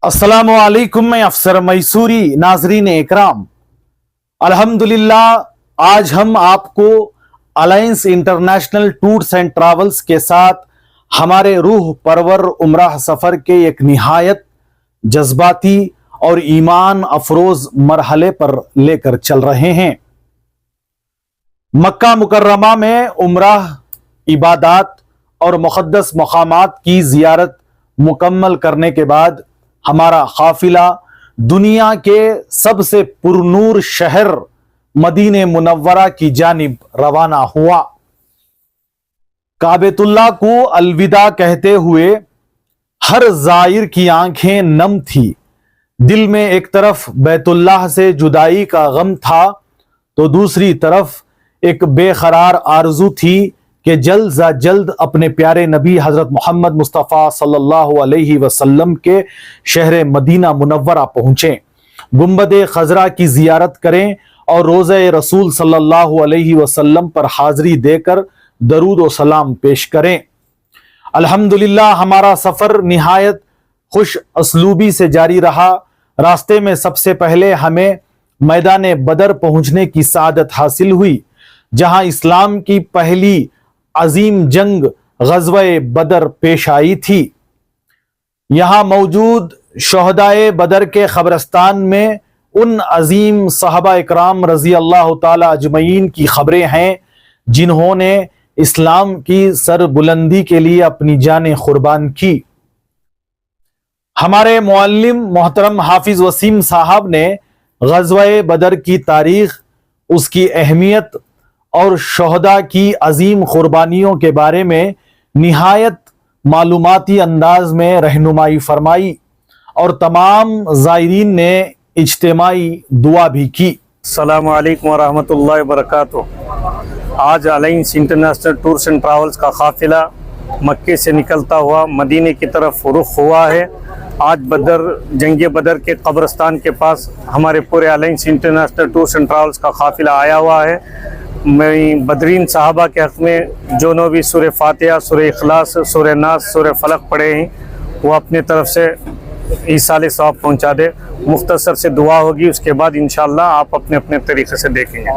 अस्सलामु अलैकुम, मैं अफसर मैसूरी। नाजरीन इकराम, अल्हम्दुलिल्लाह आज हम आपको alliance international tours and travels के साथ हमारे रूह परवर उम्राह सफ़र के एक निहायत जज्बाती और ईमान अफरोज मरहले पर लेकर चल रहे हैं। मक्का मुकर्रमा में उम्राह इबादात और मुक़द्दस मकामात की ज़ियारत मुकम्मल करने के बाद हमारा काफिला दुनिया के सबसे पुरनूर शहर मदीने मुनव्वरा की जानिब रवाना हुआ। काबेतुल्लाह को अलविदा कहते हुए हर जायर की आंखें नम थी। दिल में एक तरफ बैतुल्लाह से जुदाई का गम था तो दूसरी तरफ एक बेकरार आरजू थी कि जल्द से जल्द अपने प्यारे नबी हज़रत मोहम्मद मुस्तफ़ा सल्लल्लाहु अलैहि वसल्लम के शहर मदीना मुनव्वरा पहुँचें, गुंबद खजरा की ज़ियारत करें और रोज़े रसूल सल्लल्लाहु अलैहि वसल्लम पर हाज़री देकर दरूद व सलाम पेश करें। अल्हम्दुलिल्लाह हमारा सफ़र निहायत खुश असलूबी से जारी रहा। रास्ते में सबसे पहले हमें मैदान बदर पहुँचने की सआदत हासिल हुई, जहाँ इस्लाम की पहली अजीम जंग ग़ज़वे बदर पेश आई थी। यहाँ मौजूद शहदाए बदर के क़ब्रिस्तान में उन अजीम सहाबा इकराम रज़ी अल्लाह ताला अजमईन की ख़बरें हैं जिन्होंने इस्लाम की सरबुलंदी के लिए अपनी जानें कुर्बान की। हमारे मुअल्लिम मोहतरम हाफिज़ वसीम साहब ने ग़ज़वे बदर की तारीख़, उसकी अहमियत और शहदा की अजीम कुर्बानियों के बारे में निहायत मालूमाती अंदाज में रहनुमाई फरमाई और तमाम ज़ायरीन ने इज्तिमाई दुआ भी की। अस्सलामु अलैकुम वरहमतुल्लाहि वबरकातुहू। आज alliance international tours and travels का काफिला मक्के से निकलता हुआ मदीने की तरफ रुख हुआ है। आज जंग बदर के कब्रिस्तान के पास हमारे पूरे alliance international tours and travels का काफिला आया हुआ है। मैं बदरीन साहबा के हक़ में जो भी सूरह फातिहा, सूरह इखलास, सूरह नास, सूरह फलक पढ़े हैं वो अपने तरफ से ईसाले सवाब पहुँचा दे। मुख्तसर से दुआ होगी, उसके बाद इंशाअल्लाह आप अपने अपने तरीक़े से देखेंगे।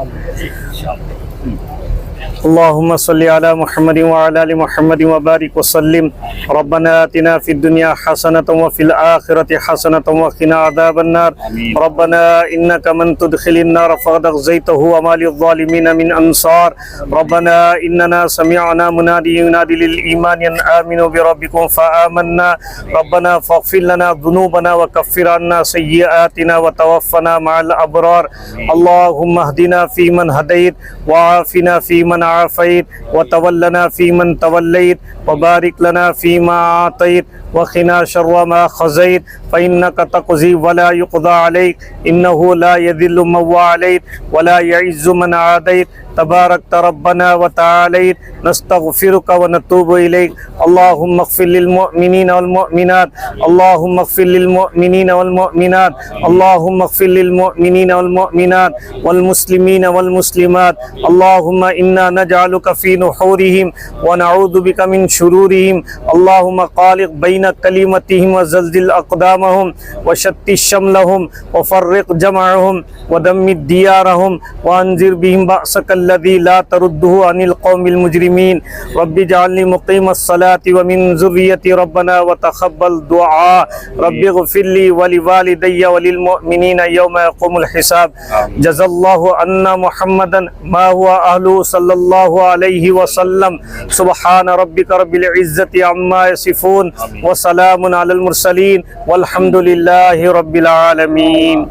अल्लाहुम्मा सल्ली अला मुहम्मदिन व अला आलि मुहम्मदिन व बारिक व सल्लिम। रब्बना आतिना फिद दुनिया हसनतन व फिल आखिरति हसनतन व क़िना अज़ाबन नार। रब्बना इन्नका मन तुदखिलिन नार फ़क़द अग़ज़यतहु व मा लिज़्ज़ालिमीन मिन अंसार। रब्बना इन्नना समिअना मुनादियन युनादी लिल ईमान अन आमिनू बिरब्बिकुम फ़आमन्ना। रब्बना फ़ग़फ़िर लना ज़ुनूबना व कफ़्फ़िर अन्ना सय्यिआतिना व तवफ़्फ़ना मअल अबरार। अल्लाहुम्मा हदिना फ़ीमन हदैत व आफ़िना फ़ीमन आफ़ैत व तवल्लना फ़ीमन तवल्लैत व बारिक लना फ़ीमा आतैत व क़िना शर्र मा क़ज़ैत फ़इन्नका तक़ज़ी व ला युक़ज़ा अलैक इन्नहु ला यज़िल्लु मन वालैत व ला यइज़्ज़ु मन आदैत तबारकत रब्बना व तआलैत। नस्तग़फ़िरुका व नतूबु इलैक। अल्लाहुम्मा इग़फ़िर लिल मुअमिनीना वल मुअमिनात। अल्लाहुम्मा इग़फ़िर लिल मुअमिनीना वल मुअमिनात। अल्लाहुम्मा इग़फ़िर लिल मुअमिनीना वल मुअमिनात वल मुस्लिमीना वल मुस्लिमात। अल्लाहुम्मा इन्ना नजअलुका फ़ी नुहूरिहिम व नऊज़ु बिका मिन शुरूरिहिम। अल्लाहुम्मा क़ालिक़ बैन कलिमतिहिम व ज़ल्ज़िल अक़दामहुम व शत्तित शमलहुम व फ़र्रिक़ जमअहुम व दम्मिर दियारहुम व अंज़िर बिहिम बअसक الذي لا ترده عن القوم المجرمين رب اجعلني مقيم الصلاة ومن ذريتي ربنا وتقبل دعاء رب اغفر لي ولوالدي وللمؤمنين يوم يقوم الحساب جزا الله عنا محمدا ما هو أهله صلى الله عليه وسلم سبحان ربك رب العزة عما يصفون وسلام على المرسلين والحمد لله رب العالمين۔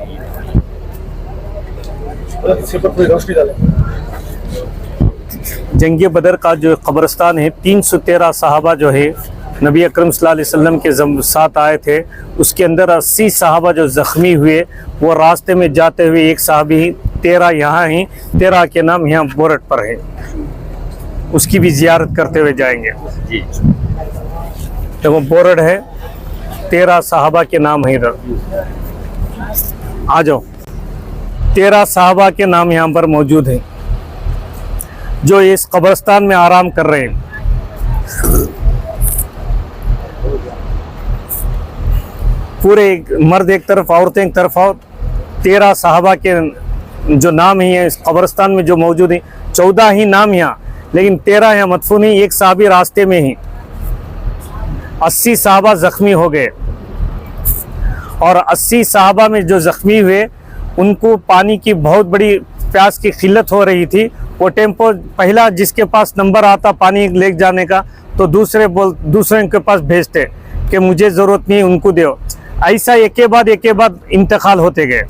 जंग बदर का जो कब्रिस्तान है 313 सहाबा जो है नबी अकरम सल्लल्लाहु अलैहि वसल्लम के साथ आए थे, उसके अंदर 80 सहाबा जो ज़ख्मी हुए वो रास्ते में जाते हुए एक सहाबी 13 यहाँ हैं, 13 के नाम यहाँ बोरट पर है, उसकी भी ज़ियारत करते हुए जाएंगे। तो वो बोरट है, 13 सहाबा के नाम है इधर। आ जाओ, 13 सहाबा के नाम यहाँ पर मौजूद हैं जो इस कब्रिस्तान में आराम कर रहे हैं। पूरे मर्द एक तरफ औरतें एक तरफ और 13 साहबा के जो नाम ही हैं इस कब्रिस्तान में जो मौजूद हैं, 14 ही नाम यहाँ, लेकिन 13 यहाँ मदफून ही, एक साहबी रास्ते में ही। 80 साहबा जख्मी हो गए और 80 साहबा में जो जख्मी हुए उनको पानी की बहुत बड़ी प्यास की किल्लत हो रही थी। वो टेम्पो पहला जिसके पास नंबर आता पानी ले जाने का तो दूसरे के पास भेजते कि मुझे ज़रूरत नहीं, उनको दो। ऐसा एक के बाद इंतकाल होते गए।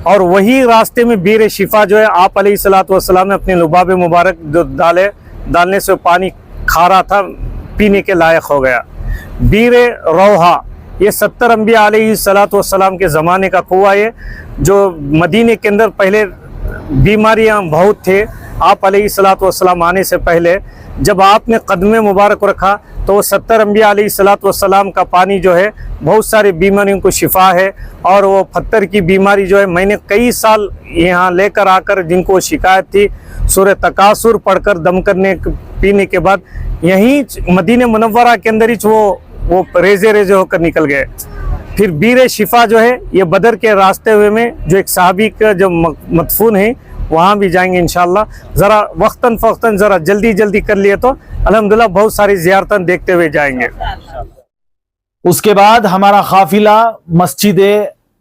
और वही रास्ते में बीर शिफा जो है आप अलैहिस्सलातु वस्सलाम ने अपने लुबाब मुबारक जो डालने से पानी खारा था, पीने के लायक हो गया। बीर रोहा ये 70 अंबिया अलैहिस्सलातु वस्सलाम के ज़माने का कुआं है, जो मदीने के अंदर पहले बीमारियां बहुत थे। आप अलैहिस्सलातु वस्सलाम आने से पहले जब आपने कदम मुबारक रखा तो 70 अंबिया अलैहिस्सलातु वस्सलाम का पानी जो है बहुत सारी बीमारियों को शिफा है। और वो पत्थर की बीमारी जो है मैंने कई साल यहाँ लेकर आकर जिनको शिकायत थी सूरह तकासुर पढ़कर दम करने पीने के बाद यहीं मदीने मुनव्वरा के अंदर ही वो रेजे होकर निकल गए। फिर बीर शिफा जो है ये बदर के रास्ते हुए में जो एक साहबी का जो मदफून है वहाँ भी जाएंगे इंशाल्लाह। ज़रा वक्तन फ़क्तन ज़रा जल्दी कर लिए तो अल्हम्दुलिल्लाह बहुत सारी ज़ियारतन देखते हुए जाएंगे। उसके बाद हमारा काफिला मस्जिद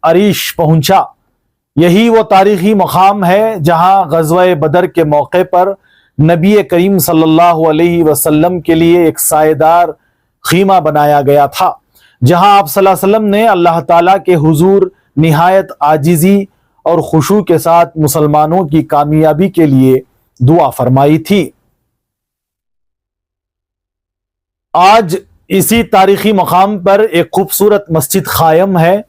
अरीश पहुंचा। यही वो तारीखी मकाम है जहां ग़ज़वा बदर के मौके पर नबी करीम सल्लल्लाहु अलैहि वसल्लम के लिए एक सायेदार खीमा बनाया गया था, जहां आप सल्लल्लाहु अलैहि वसल्लम ने अल्लाह ताला के हुजूर निहायत आजिज़ी और खुशू के साथ मुसलमानों की कामयाबी के लिए दुआ फरमाई थी। आज इसी तारीखी मकाम पर एक खूबसूरत मस्जिद कायम है।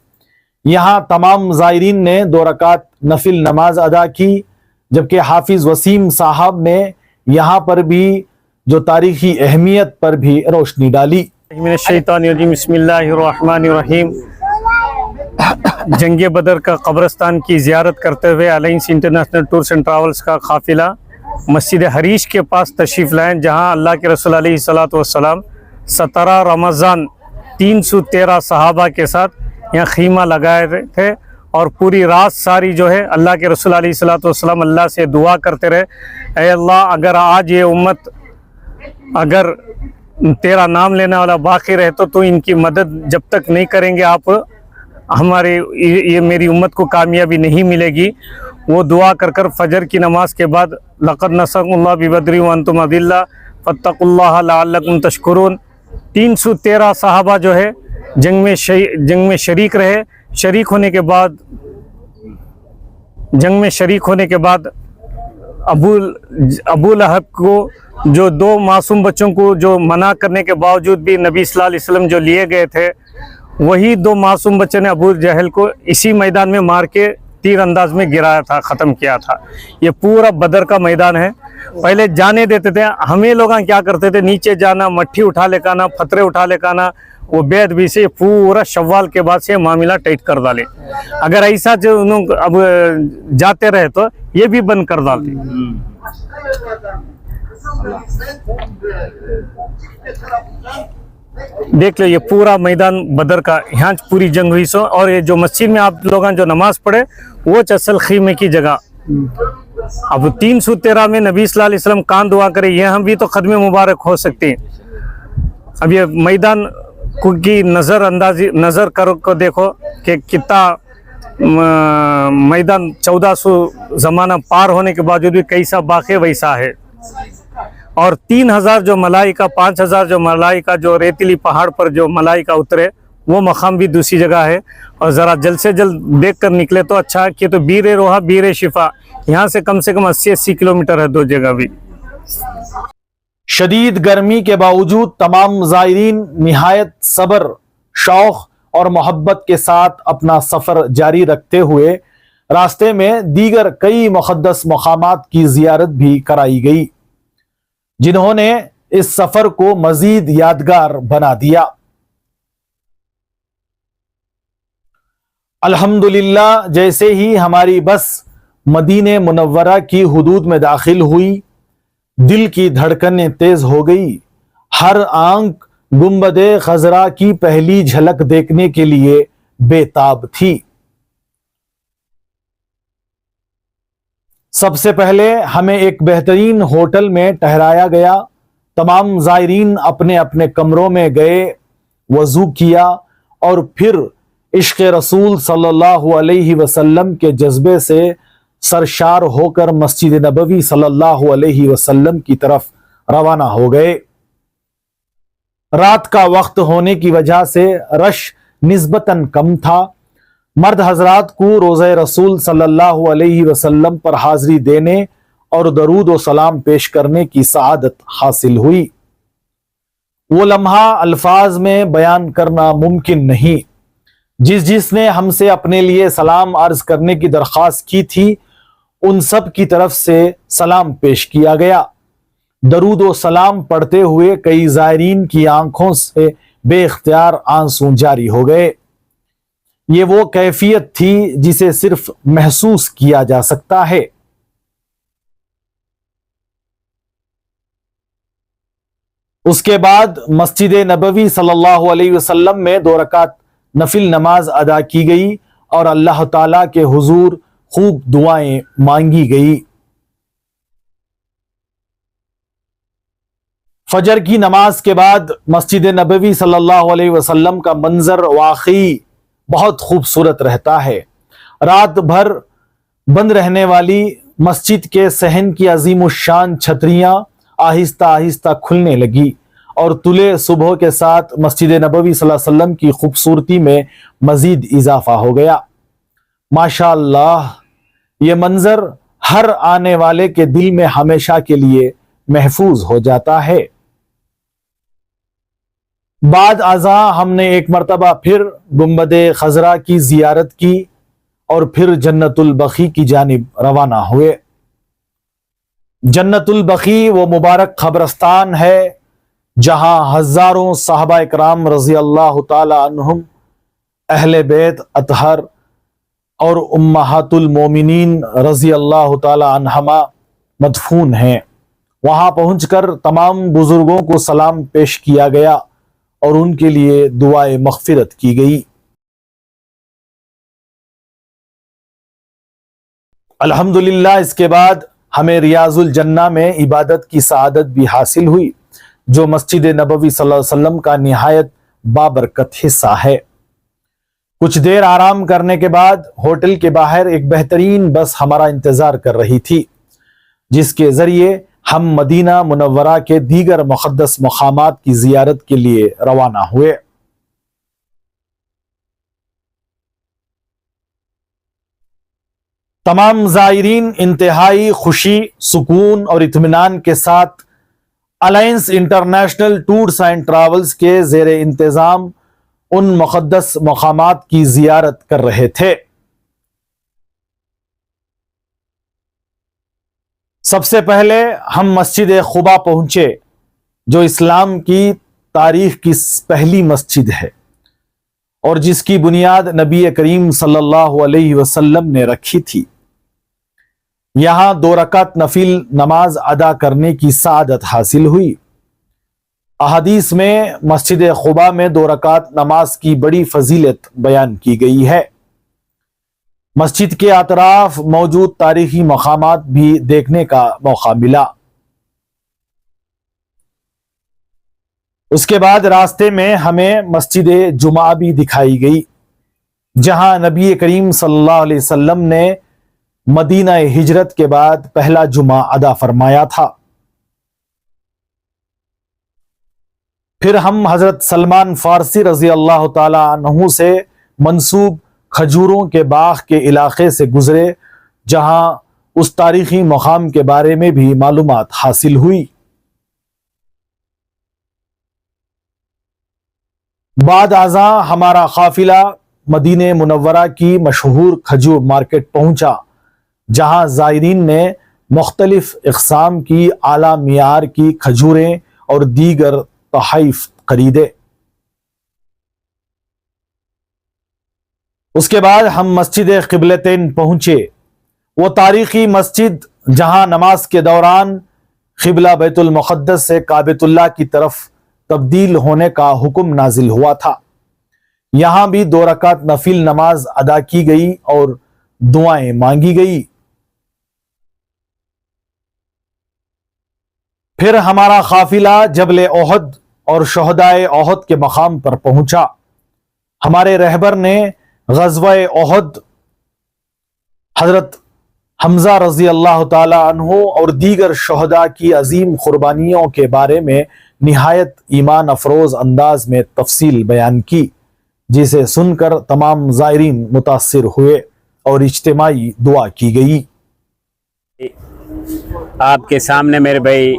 यहाँ तमाम ज़ायरीन ने 2 रकात नफिल नमाज अदा की, जबकि हाफिज वसीम साहब ने यहाँ पर भी जो तारीखी अहमियत पर भी रोशनी डाली। बिस्मिल्लाहिर्रहमानिर्रहीम। जंग बदर का कब्रिस्तान की ज़ियारत करते हुए alliance international tours and travels का काफिला मस्जिद हरीश के पास तशरीफ़ लाएँ, जहाँ अल्लाह के रसूल अलैहिस्सलातु वस्सलाम 17 रमज़ान 313 सहाबा के साथ यहाँ खीमा लगाए थे। और पूरी रात सारी जो है अल्लाह के रसूल अलैहिस्सलातु वस्सलाम अल्लाह से दुआ करते रहे, ऐ अल्लाह अगर आज ये उम्मत अगर तेरा नाम लेने वाला बाकी रहे तो इनकी मदद जब तक नहीं करेंगे आप हमारे ये मेरी उम्मत को कामयाबी नहीं मिलेगी। वो दुआ कर फजर की नमाज के बाद लक़द नसरकुमुल्लाह बिबद्रि व अंतुम अदिल्ला फत्तकुल्लाह लअल्लकुम तशकुरून 313 सहाबा जो है जंग में शरीक रहे। शरीक होने के बाद अबू लहब को जो 2 मासूम बच्चों को जो मना करने के बावजूद भी नबी सल्लल्लाहु अलैहि वसल्लम जो लिए गए थे, वही 2 मासूम बच्चों ने अबू जहल को इसी मैदान में मार के तीर अंदाज में गिराया था, ख़त्म किया था। ये पूरा बदर का मैदान है। पहले जाने देते थे, हमें लोग क्या करते थे नीचे जाना, मट्ठी उठा ले आना, फतरे उठा ले आना, वो बेद भी से पूरा शव्वाल के बाद से मामला टाइट कर डाले। अगर ऐसा जो उन्होंने अब जाते रहे तो ये भी बंद कर डालते। देख लो ये पूरा मैदान बदर का, यहाँ पूरी जंग हुई सो। और ये जो मस्जिद में आप लोग जो नमाज पढ़े वो असल खीमे की जगह। अब 313 में नबी सल्लल्लाहु अलैहि वसल्लम कान दुआ करे, ये हम भी तो कदम मुबारक हो सकते हैं। अब ये मैदान की नज़र को देखो कि कितना मैदान 1400 ज़माना पार होने के बावजूद भी कैसा बाकी वैसा है। और 3000 जो मलाइका 5000 जो मलाइका जो रेतीली पहाड़ पर जो मलाइका उतरे वो मकाम भी दूसरी जगह है। और ज़रा जल्द से जल्द देख कर निकले तो अच्छा कि तो बीर रोहा बीर शिफा यहाँ से कम 80 किलोमीटर है 2 जगह भी। शदीद गर्मी के बावजूद तमाम ज़ायरीन निहायत सब्र, शौक़ और मोहब्बत के साथ अपना सफ़र जारी रखते हुए रास्ते में दीगर कई मुक़द्दस मक़ामात की ज़ियारत भी कराई गई, जिन्होंने इस सफ़र को मज़ीद यादगार बना दिया। अल्हम्दुलिल्लाह, जैसे ही हमारी बस मदीने मुनव्वरा की हुदूद में दाखिल हुई, दिल की धड़कनें तेज हो गई, हर आंख گنبد خضرا کی پہلی جھلک دیکھنے کے لیے بے تاب تھی۔ سب سے پہلے ہمیں ایک بہترین ہوٹل میں ٹھہرایا گیا۔ تمام زائرین اپنے اپنے کمروں میں گئے، وضو کیا اور پھر عشق رسول صلی اللہ علیہ وسلم کے جذبے سے سرشار ہو کر مسجد نبوی صلی اللہ علیہ وسلم کی طرف روانہ ہو گئے۔ رات کا وقت ہونے کی وجہ سے رش نسبتاً کم تھا۔ مرد حضرات کو روضہ رسول صلی اللہ علیہ وسلم پر حاضری دینے اور درود و سلام پیش کرنے کی سعادت حاصل ہوئی۔ وہ لمحہ الفاظ میں بیان کرنا ممکن نہیں۔ جس نے ہم سے اپنے لیے سلام عرض کرنے کی درخواست کی تھی، ان سب کی طرف سے سلام پیش کیا گیا۔ درود و سلام پڑھتے ہوئے کئی زائرین کی آنکھوں سے بے اختیار آنسو جاری ہو گئے۔ یہ وہ کیفیت تھی جسے صرف محسوس کیا جا سکتا ہے۔ اس کے بعد مسجد نبوی صلی اللہ علیہ وسلم میں 2 رکعت نفل نماز ادا کی گئی اور اللہ تعالیٰ کے حضور خوب دعائیں مانگی گئی۔ فجر کی نماز کے بعد مسجد نبوی صلی اللہ علیہ وسلم کا منظر واقعی بہت خوبصورت رہتا ہے۔ رات بھر بند رہنے والی مسجد کے صحن کی عظیم الشان چھتریاں آہستہ آہستہ کھلنے لگی اور طلوع صبح کے ساتھ مسجد نبوی صلی اللہ علیہ وسلم کی خوبصورتی میں مزید اضافہ ہو گیا۔ ماشاءاللہ، یہ منظر ہر آنے والے کے دل میں ہمیشہ کے لیے محفوظ ہو جاتا ہے۔ بعد ازاں ہم نے ایک مرتبہ پھر گنبد خضرا کی زیارت کی اور پھر جنت البقیع کی جانب روانہ ہوئے۔ جنت البقیع وہ مبارک قبرستان ہے جہاں ہزاروں صحابہ اکرام رضی اللہ تعالی عنہم، اہل بیت اطہر اور امہات المومنین رضی اللہ تعالی عنہما مدفون ہیں۔ وہاں پہنچ کر تمام بزرگوں کو سلام پیش کیا گیا اور ان کے لیے دعائے مغفرت کی گئی۔ الحمدللہ، اس کے بعد ہمیں ریاض الجنہ میں عبادت کی سعادت بھی حاصل ہوئی، جو مسجد نبوی صلی اللہ علیہ وسلم کا نہایت بابرکت حصہ ہے۔ کچھ دیر آرام کرنے کے بعد ہوٹل کے باہر ایک بہترین بس ہمارا انتظار کر رہی تھی، جس کے ذریعے ہم مدینہ منورہ کے دیگر مقدس مقامات کی زیارت کے لیے روانہ ہوئے۔ تمام زائرین انتہائی خوشی، سکون اور اطمینان کے ساتھ alliance international tours and travels کے زیر انتظام ان مقدس مقامات کی زیارت کر رہے تھے۔ سب سے پہلے ہم مسجد قباء پہنچے، جو اسلام کی تاریخ کی پہلی مسجد ہے اور جس کی بنیاد نبی کریم صلی اللہ علیہ وسلم نے رکھی تھی۔ یہاں 2 رکعت نفل نماز ادا کرنے کی سعادت حاصل ہوئی۔ احادیث میں مسجد قباء میں 2 رکعت نماز کی بڑی فضیلت بیان کی گئی ہے۔ مسجد کے اطراف موجود تاریخی مقامات بھی دیکھنے کا موقع ملا۔ اس کے بعد راستے میں ہمیں مسجد جمعہ بھی دکھائی گئی، جہاں نبی کریم صلی اللہ علیہ وسلم نے مدینہ ہجرت کے بعد پہلا جمعہ ادا فرمایا تھا۔ پھر ہم حضرت سلمان فارسی رضی اللہ تعالی عنہ سے منسوب کھجوروں کے باغ کے علاقے سے گزرے، جہاں اس تاریخی مقام کے بارے میں بھی معلومات حاصل ہوئی۔ بعد ازاں ہمارا قافلہ مدینہ منورہ کی مشہور کھجور مارکیٹ پہنچا، جہاں زائرین نے مختلف اقسام کی اعلیٰ معیار کی کھجوریں اور دیگر تحائف خریدے۔ اس کے بعد ہم مسجد قبلتین پہنچے، وہ تاریخی مسجد جہاں نماز کے دوران قبلہ بیت المقدس سے کعبۃ اللہ کی طرف तब्दील होने का हुक्म नाजिल हुआ था। यहां भी 2 रकात नफिल नमाज अदा की गई और दुआएं मांगी गई। फिर हमारा काफिला जबल ओहद और शोहदाए ओहद के मकाम पर पहुंचा। हमारे रहबर ने गज़वा-ए ओहद, हजरत हमजा रजी अल्लाह ताला अन्हु और दीगर शोहदा की अजीम कुर्बानियों के बारे में निहायत ईमान अफरोज अंदाज में तफसील बयान की, जिसे सुनकर तमाम ज़ायरीन मुतासिर हुए और इज्तिमाई दुआ की गई। आपके सामने मेरे भाई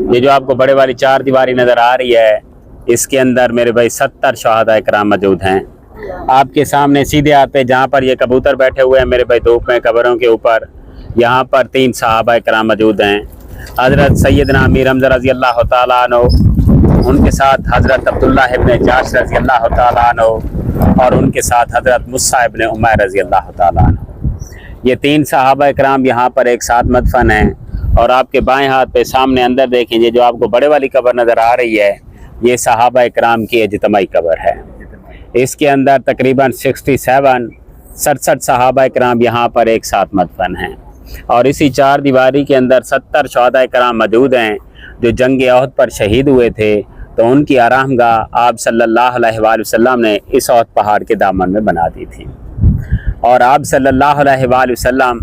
ये जो आपको बड़े वाली 4 दीवारी नज़र आ रही है, इसके अंदर मेरे भाई 70 शहादा इकराम मौजूद हैं। आपके सामने सीधे आते जहाँ पर ये कबूतर बैठे हुए हैं मेरे भाई धूप में कब्रों के ऊपर, यहाँ पर 3 सहाबा इकराम मौजूद हैं। हज़रत सैयदना अमीर हमज़ा रज़ी अल्लाह तआला अन्हु, उनके साथ हज़रत अब्दुल्ला इब्न जाश रज़ी अल्लाह तआला अन्हु और उनके साथ हज़रत मुस्सा इब्न उमैर रज़ी अल्लाह तआला अन्हु। ये 3 सहाबा इकराम यहाँ पर एक साथ मदफन हैं। और आपके बाएं हाथ पे सामने अंदर देखें, ये जो आपको बड़े वाली कब्र नज़र आ रही है, ये सहाबा इकराम की इज्तिमाई कब्र है। इसके अंदर तकरीबन 67 सहाबा इकराम यहाँ पर एक साथ मदफन हैं। और इसी 4 दीवारी के अंदर 70 शहादा इकराम मौजूद हैं जो जंग ओहद पर शहीद हुए थे। तो उनकी आरामगाह आप सल्लल्लाहु अलैहि वसल्लम ने इस ओहद पहाड़ के दामन में बना दी थी। और आप सल्लल्लाहु अलैहि वसल्लम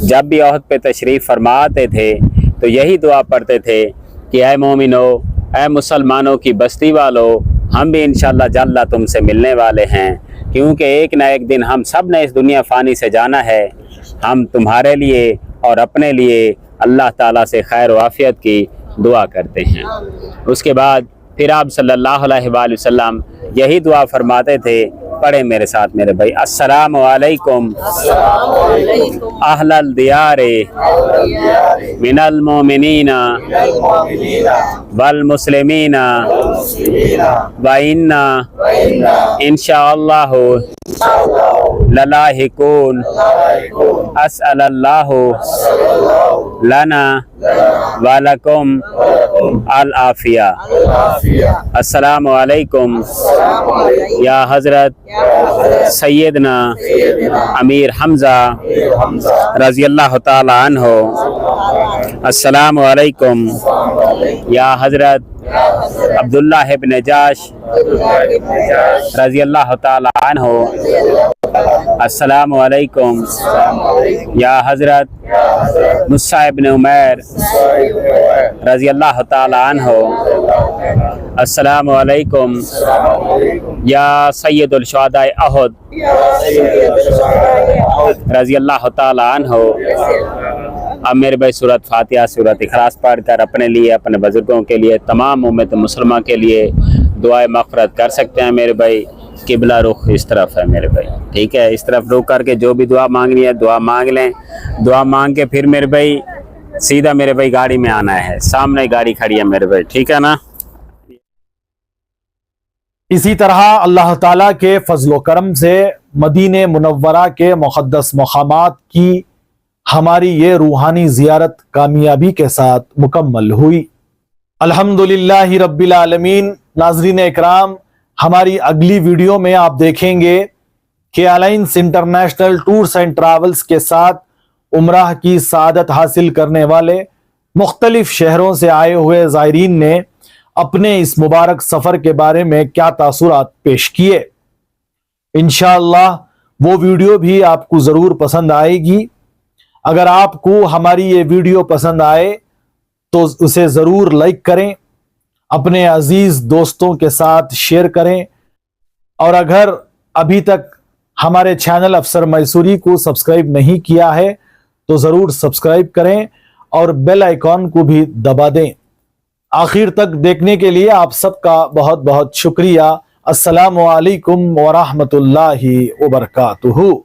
जब भी ओहद पे तशरीफ़ फरमाते थे तो यही दुआ पढ़ते थे कि ऐ मोमिनो, ऐ मुसलमानों की बस्ती वालों, हम भी इंशाअल्लाह जल्ला तुमसे मिलने वाले हैं, क्योंकि एक ना एक दिन हम सब ने इस दुनिया फ़ानी से जाना है। हम तुम्हारे लिए और अपने लिए अल्लाह ताला से खैर व आफ़ियत की दुआ करते हैं। उसके बाद फिर आप सल्लल्लाहु अलैहि वसल्लम यही दुआ फरमाते थे, पढ़े मेरे साथ मेरे भाई, अस्सलामु अलैकुम अहलल दियारे मिनल मोमिनीना वल मुस्लिमीना व इन्ना इंशाअल्लाहु ललाहिकून अस्अलल्लाहु लना व लकुम अल आफिया। अस्सलामु अलैकुम या हज़रत सैयदना अमीर हमज़ा रज़ी अल्लाह ताला अन्हु। अस्सलामु अलैकुम या हज़रत अब्दुल्ला इब्न जाश रज़ी अल्लाह ताला अन्हु। अस्सलामु अलैकुम या हज़रत मुस्सा इब्न उमैर रज़ी अल्लाह ताला अन्हु। अस्सलामु अलैकुम या सैयदुल शुहदाए अहद रज़ी अल्लाह ताला अन्हु। अब मेरे भाई सूरत फातिहा, सूरत इखलास पढ़ कर अपने लिए, अपने बुजुर्गों के लिए, तमाम उम्मत मुसलमान के लिए दुआए मग़फ़िरत कर सकते हैं मेरे भाई। किबला रुख इस तरफ है मेरे भाई, ठीक है। इस तरफ रुख करके जो भी दुआ मांगनी है दुआ मांग लें। दुआ मांग के फिर मेरे भाई सीधा मेरे भाई गाड़ी में आना है, सामने गाड़ी खड़ी है मेरे भाई, ठीक है ना। इसी तरह अल्लाह ताला के फजल करम से मदीने मुनव्वरा के मुक़द्दस मक़ामात की हमारी ये रूहानी ज़ियारत कामयाबी के साथ मुकम्मल हुई। अल्हम्दुलिल्लाहि रब्बिल आलमीन। नाज़रीन इकराम, हमारी अगली वीडियो में आप देखेंगे कि alliance international tours and travels के साथ उम्राह की सादत हासिल करने वाले मुख्तलिफ शहरों से आए हुए ज़ायरीन ने अपने इस मुबारक सफ़र के बारे में क्या तासुरात पेश किए। इंशाअल्लाह वो वीडियो भी आपको ज़रूर पसंद आएगी। अगर आपको हमारी ये वीडियो पसंद आए तो उसे ज़रूर लाइक करें, अपने अजीज़ दोस्तों के साथ शेयर करें, और अगर अभी तक हमारे चैनल अफसर मैसूरी को सब्सक्राइब नहीं किया है तो ज़रूर सब्सक्राइब करें और बेल आइकॉन को भी दबा दें। आखिर तक देखने के लिए आप सबका बहुत बहुत शुक्रिया। अस्सलामु अलैकुम व रहमतुल्लाहि व बरकातुहू।